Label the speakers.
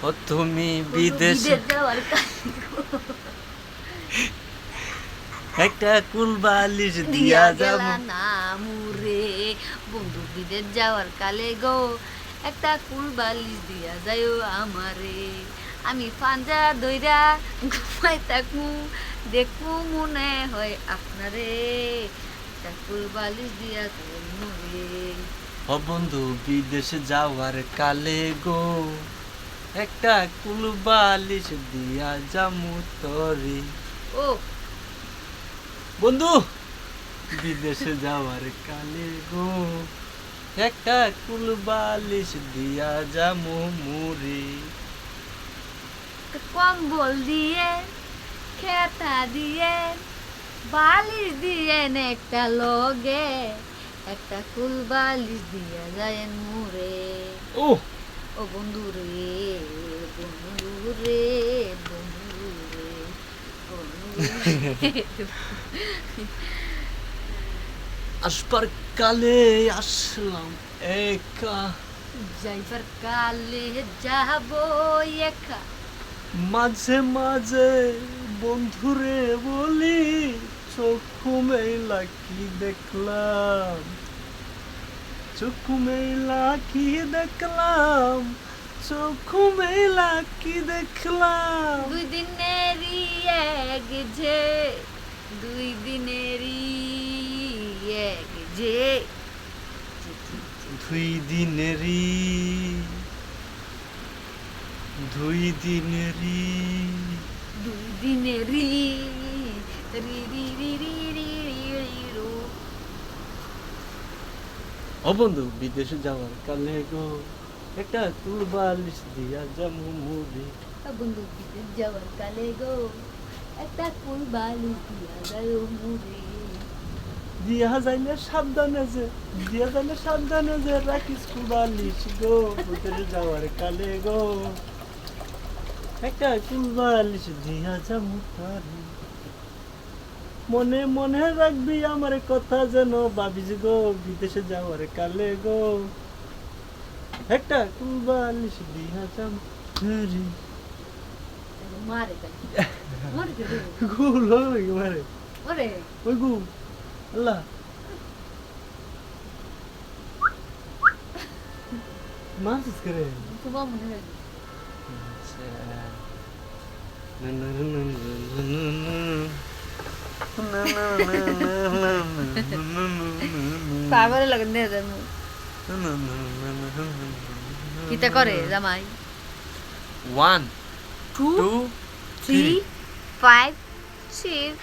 Speaker 1: ও তুমি বিদেশে
Speaker 2: বিদেশ যাওয়ার
Speaker 1: একটা কুলবালিশ
Speaker 2: দিয়া
Speaker 1: দিয়া যাব
Speaker 2: গেলা না মুরে বন্ধু বিদেশ যাওয়ার কালে গো একটা কুল বালিশ দিয়া যাইও আমারে আমি পাঞ্জা দইরা ঘুমাই থাকমু দেখমু মনে হয় আপনারে একটা কুল বালিশ দিয়া যাইও মুরে।
Speaker 1: ও বন্ধু বিদেশে যাওয়ার কালে গো একটা কুলবালিশ দিয়া যামু তরে।
Speaker 2: ও
Speaker 1: বন্ধু বিদেশে যাওয়ার কালে গো একটা কুলবালিশ দিয়া যামু মুরে।
Speaker 2: কম্বল দিয়ে খেতা দিয়ে বালিশ দিয়ে একটা লগে একটা কুল বালিশ দিয়া যায় মুরে।
Speaker 1: ও
Speaker 2: ও বন্ধু রে বন্ধু রে বন্ধু রে বন্ধু রে।
Speaker 1: আসবার কালে আসলাম একা,
Speaker 2: যাইবার কালে যাব একা
Speaker 1: মাঝে মাঝে বন্ধুরে বলি চক্ষু মেলা কি দেখলাম, চক্ষু মেলা কি দেখলাম, চক্ষু মেলা কি দেখলাম।
Speaker 2: দুই দিনেরই এক যে দুই দিনেরই এক যে
Speaker 1: দুই দিনেরই দুই দিনেরই
Speaker 2: দুই দিনেরই রি রি রি রি রি রি রো।
Speaker 1: ও বন্ধু বিদেশে যাওয়ার কালে গো একটা কুলবালিশ দিয়া যামু মুড়ি।
Speaker 2: বন্ধু বিদেশ যাওয়ার কালে গো একটা কুল বালিশ দিয়া যায় মুরে।
Speaker 1: দিয়া যাইলে সাবধানে যে, দিয়া যাইলে সাবধানে যে রাখিস কুলবালিশ গো বিদেশে যাওয়ার কালে গো একটা কুলবালিশ দিয়া যামু তারে। মনে মনে রাখবি আমার কথা যেন ভাবিস গো বিদেশে যাওয়ার কালে গো একটা কুলবালিশ দিয়া যামু তারে।
Speaker 2: মারে মারে
Speaker 1: গুল মারে
Speaker 2: ওরে
Speaker 1: ওই গু আল্লাহ মারছিস করে।
Speaker 2: তোমার মনে হয় পাগল লাগে নে জানো কিতা করে জামাই
Speaker 1: 1
Speaker 2: 2
Speaker 1: 2
Speaker 2: 3 5 6